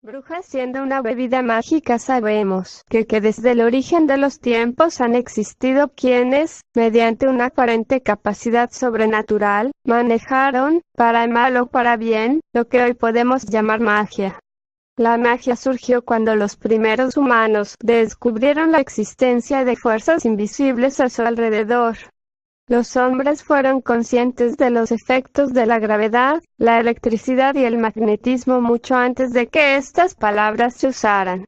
Bruja siendo una bebida mágica, sabemos que desde el origen de los tiempos han existido quienes, mediante una aparente capacidad sobrenatural, manejaron, para mal o para bien, lo que hoy podemos llamar magia. La magia surgió cuando los primeros humanos descubrieron la existencia de fuerzas invisibles a su alrededor. Los hombres fueron conscientes de los efectos de la gravedad, la electricidad y el magnetismo mucho antes de que estas palabras se usaran.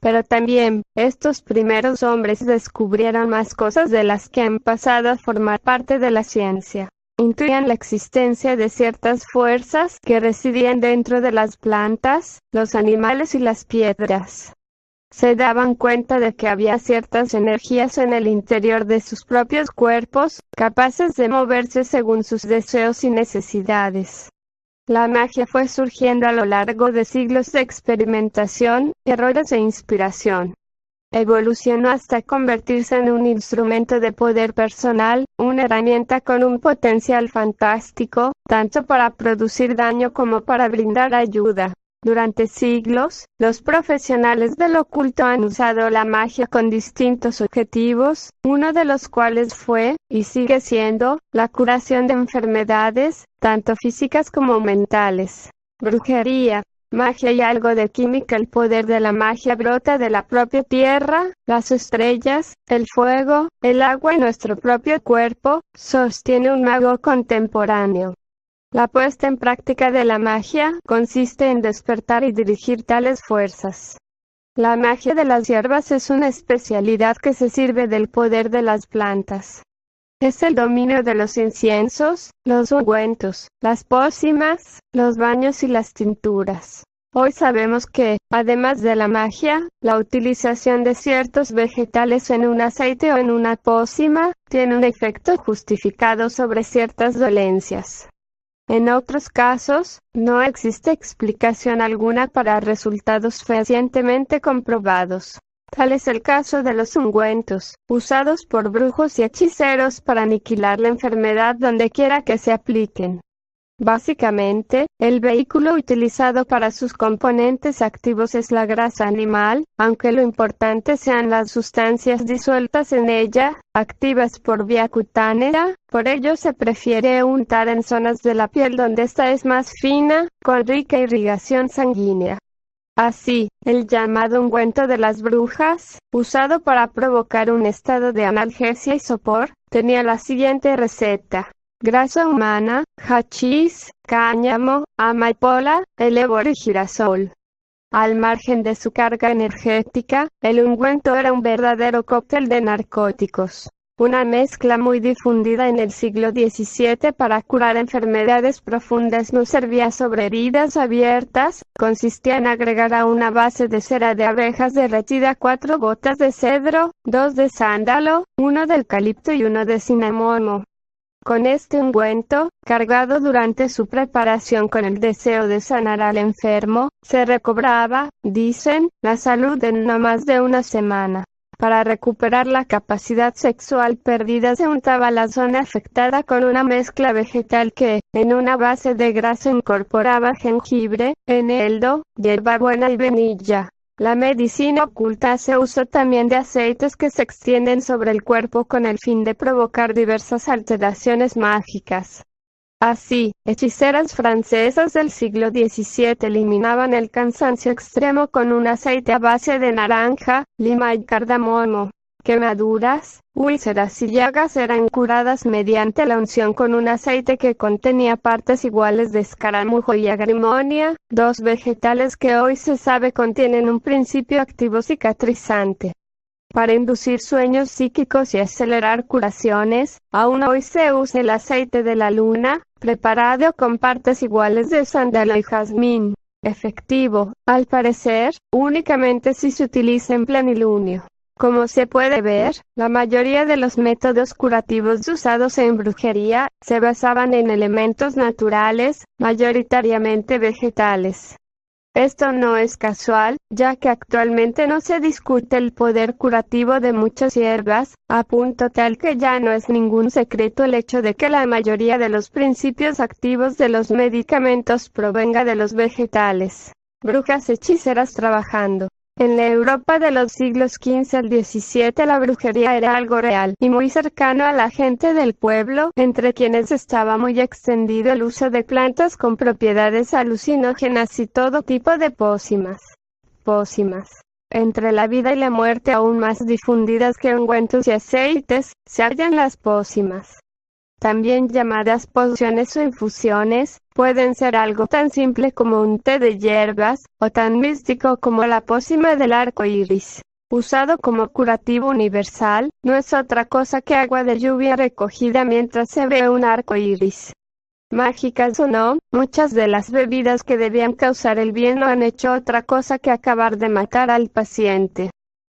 Pero también, estos primeros hombres descubrieron más cosas de las que han pasado a formar parte de la ciencia. Intuían la existencia de ciertas fuerzas que residían dentro de las plantas, los animales y las piedras. Se daban cuenta de que había ciertas energías en el interior de sus propios cuerpos, capaces de moverse según sus deseos y necesidades. La magia fue surgiendo a lo largo de siglos de experimentación, errores e inspiración. Evolucionó hasta convertirse en un instrumento de poder personal, una herramienta con un potencial fantástico, tanto para producir daño como para brindar ayuda. Durante siglos, los profesionales del oculto han usado la magia con distintos objetivos, uno de los cuales fue, y sigue siendo, la curación de enfermedades, tanto físicas como mentales. Brujería, magia y algo de química. El poder de la magia brota de la propia tierra, las estrellas, el fuego, el agua y nuestro propio cuerpo, sostiene un mago contemporáneo. La puesta en práctica de la magia consiste en despertar y dirigir tales fuerzas. La magia de las hierbas es una especialidad que se sirve del poder de las plantas. Es el dominio de los inciensos, los ungüentos, las pócimas, los baños y las tinturas. Hoy sabemos que, además de la magia, la utilización de ciertos vegetales en un aceite o en una pócima, tiene un efecto justificado sobre ciertas dolencias. En otros casos, no existe explicación alguna para resultados fehacientemente comprobados. Tal es el caso de los ungüentos, usados por brujos y hechiceros para aniquilar la enfermedad donde quiera que se apliquen. Básicamente, el vehículo utilizado para sus componentes activos es la grasa animal, aunque lo importante sean las sustancias disueltas en ella, activas por vía cutánea. Por ello se prefiere untar en zonas de la piel donde ésta es más fina, con rica irrigación sanguínea. Así, el llamado ungüento de las brujas, usado para provocar un estado de analgesia y sopor, tenía la siguiente receta: grasa humana, hachís, cáñamo, amapola, eléboro y girasol. Al margen de su carga energética, el ungüento era un verdadero cóctel de narcóticos. Una mezcla muy difundida en el siglo XVII para curar enfermedades profundas. No servía sobre heridas abiertas, consistía en agregar a una base de cera de abejas derretida 4 gotas de cedro, 2 de sándalo, 1 de eucalipto y 1 de cinamomo. Con este ungüento, cargado durante su preparación con el deseo de sanar al enfermo, se recobraba, dicen, la salud en no más de una semana. Para recuperar la capacidad sexual perdida se untaba la zona afectada con una mezcla vegetal que, en una base de grasa, incorporaba jengibre, eneldo, hierbabuena y vainilla. La medicina oculta hace uso también de aceites que se extienden sobre el cuerpo con el fin de provocar diversas alteraciones mágicas. Así, hechiceras francesas del siglo XVII eliminaban el cansancio extremo con un aceite a base de naranja, lima y cardamomo. Quemaduras, úlceras y llagas eran curadas mediante la unción con un aceite que contenía partes iguales de escaramujo y agrimonia, 2 vegetales que hoy se sabe contienen un principio activo cicatrizante. Para inducir sueños psíquicos y acelerar curaciones, aún hoy se usa el aceite de la luna, preparado con partes iguales de sándalo y jazmín. Efectivo, al parecer, únicamente si se utiliza en plenilunio. Como se puede ver, la mayoría de los métodos curativos usados en brujería se basaban en elementos naturales, mayoritariamente vegetales. Esto no es casual, ya que actualmente no se discute el poder curativo de muchas hierbas, a punto tal que ya no es ningún secreto el hecho de que la mayoría de los principios activos de los medicamentos provenga de los vegetales. brujas hechiceras trabajando. En la Europa de los siglos XV al XVII la brujería era algo real y muy cercano a la gente del pueblo, entre quienes estaba muy extendido el uso de plantas con propiedades alucinógenas y todo tipo de pócimas. Entre la vida y la muerte, aún más difundidas que ungüentos y aceites, se hallan las pócimas. También llamadas pociones o infusiones, pueden ser algo tan simple como un té de hierbas, o tan místico como la pócima del arco iris. Usado como curativo universal, no es otra cosa que agua de lluvia recogida mientras se ve un arco iris. Mágicas o no, muchas de las bebidas que debían causar el bien no han hecho otra cosa que acabar de matar al paciente.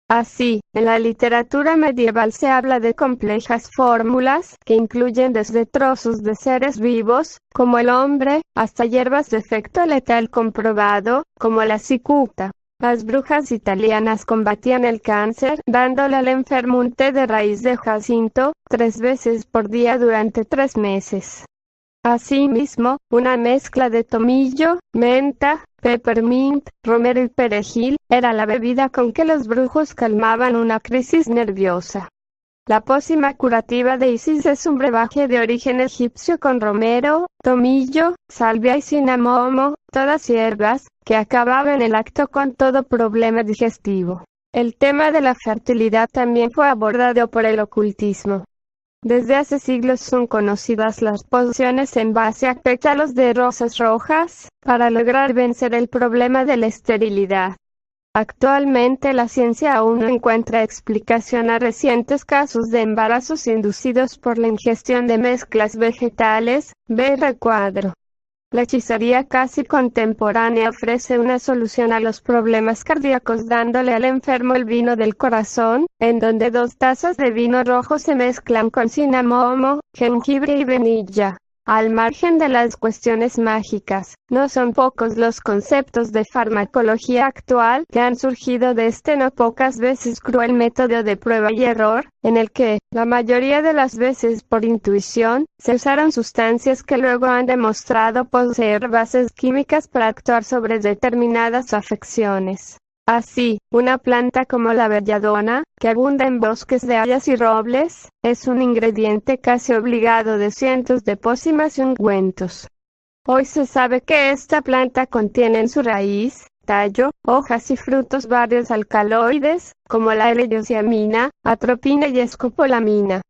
Así, en la literatura medieval se habla de complejas fórmulas, que incluyen desde trozos de seres vivos, como el hombre, hasta hierbas de efecto letal comprobado, como la cicuta. Las brujas italianas combatían el cáncer, dándole al enfermo un té de raíz de jacinto, 3 veces por día durante 3 meses. Asimismo, una mezcla de tomillo, menta, peppermint, romero y perejil, era la bebida con que los brujos calmaban una crisis nerviosa. La pócima curativa de Isis es un brebaje de origen egipcio con romero, tomillo, salvia y cinamomo, todas hierbas, que acababa en el acto con todo problema digestivo. El tema de la fertilidad también fue abordado por el ocultismo. Desde hace siglos son conocidas las pociones en base a pétalos de rosas rojas, para lograr vencer el problema de la esterilidad. Actualmente la ciencia aún no encuentra explicación a recientes casos de embarazos inducidos por la ingestión de mezclas vegetales, ve recuadro. La hechicería casi contemporánea ofrece una solución a los problemas cardíacos dándole al enfermo el vino del corazón, en donde 2 tazas de vino rojo se mezclan con cinamomo, jengibre y vainilla. Al margen de las cuestiones mágicas, no son pocos los conceptos de farmacología actual que han surgido de este no pocas veces cruel método de prueba y error, en el que, la mayoría de las veces por intuición, se usaron sustancias que luego han demostrado poseer bases químicas para actuar sobre determinadas afecciones. Así, una planta como la belladona, que abunda en bosques de hayas y robles, es un ingrediente casi obligado de cientos de pócimas y ungüentos. Hoy se sabe que esta planta contiene en su raíz, tallo, hojas y frutos varios alcaloides, como la L-iosamina, atropina y escopolamina.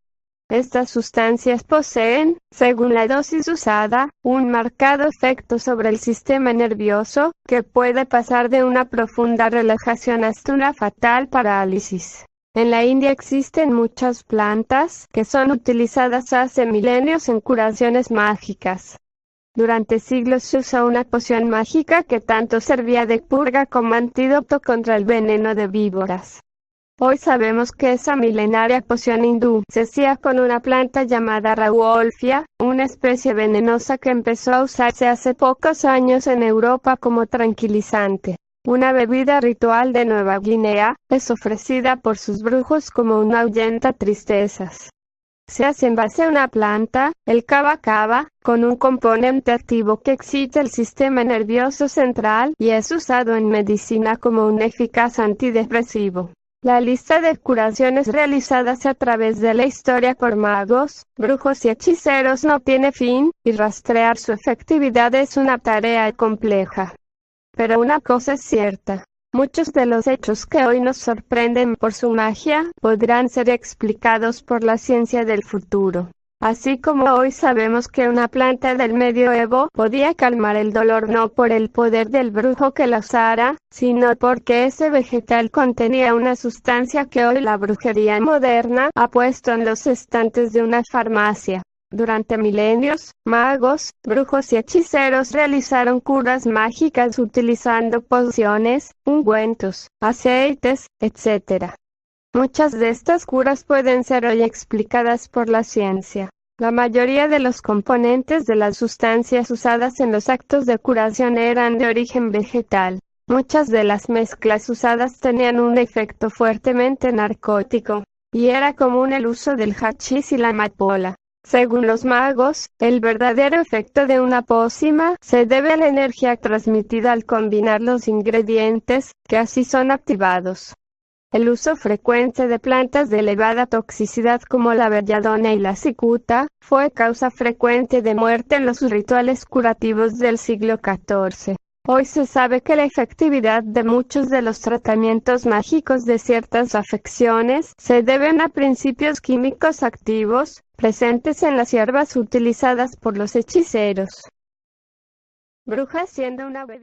Estas sustancias poseen, según la dosis usada, un marcado efecto sobre el sistema nervioso, que puede pasar de una profunda relajación hasta una fatal parálisis. En la India existen muchas plantas, que son utilizadas hace milenios en curaciones mágicas. Durante siglos se usó una poción mágica que tanto servía de purga como antídoto contra el veneno de víboras. Hoy sabemos que esa milenaria poción hindú se hacía con una planta llamada Rauwolfia, una especie venenosa que empezó a usarse hace pocos años en Europa como tranquilizante. Una bebida ritual de Nueva Guinea, es ofrecida por sus brujos como una ahuyenta tristezas. Se hace en base a una planta, el kava kava, con un componente activo que excita el sistema nervioso central y es usado en medicina como un eficaz antidepresivo. La lista de curaciones realizadas a través de la historia por magos, brujos y hechiceros no tiene fin, y rastrear su efectividad es una tarea compleja. Pero una cosa es cierta. Muchos de los hechos que hoy nos sorprenden por su magia, podrán ser explicados por la ciencia del futuro. Así como hoy sabemos que una planta del medioevo podía calmar el dolor no por el poder del brujo que la usara, sino porque ese vegetal contenía una sustancia que hoy la brujería moderna ha puesto en los estantes de una farmacia. Durante milenios, magos, brujos y hechiceros realizaron curas mágicas utilizando pociones, ungüentos, aceites, etc. Muchas de estas curas pueden ser hoy explicadas por la ciencia. La mayoría de los componentes de las sustancias usadas en los actos de curación eran de origen vegetal. Muchas de las mezclas usadas tenían un efecto fuertemente narcótico, y era común el uso del hachís y la amapola. Según los magos, el verdadero efecto de una pócima se debe a la energía transmitida al combinar los ingredientes, que así son activados. El uso frecuente de plantas de elevada toxicidad como la belladona y la cicuta, fue causa frecuente de muerte en los rituales curativos del siglo XIV. Hoy se sabe que la efectividad de muchos de los tratamientos mágicos de ciertas afecciones se deben a principios químicos activos, presentes en las hierbas utilizadas por los hechiceros. Brujas siendo una bebida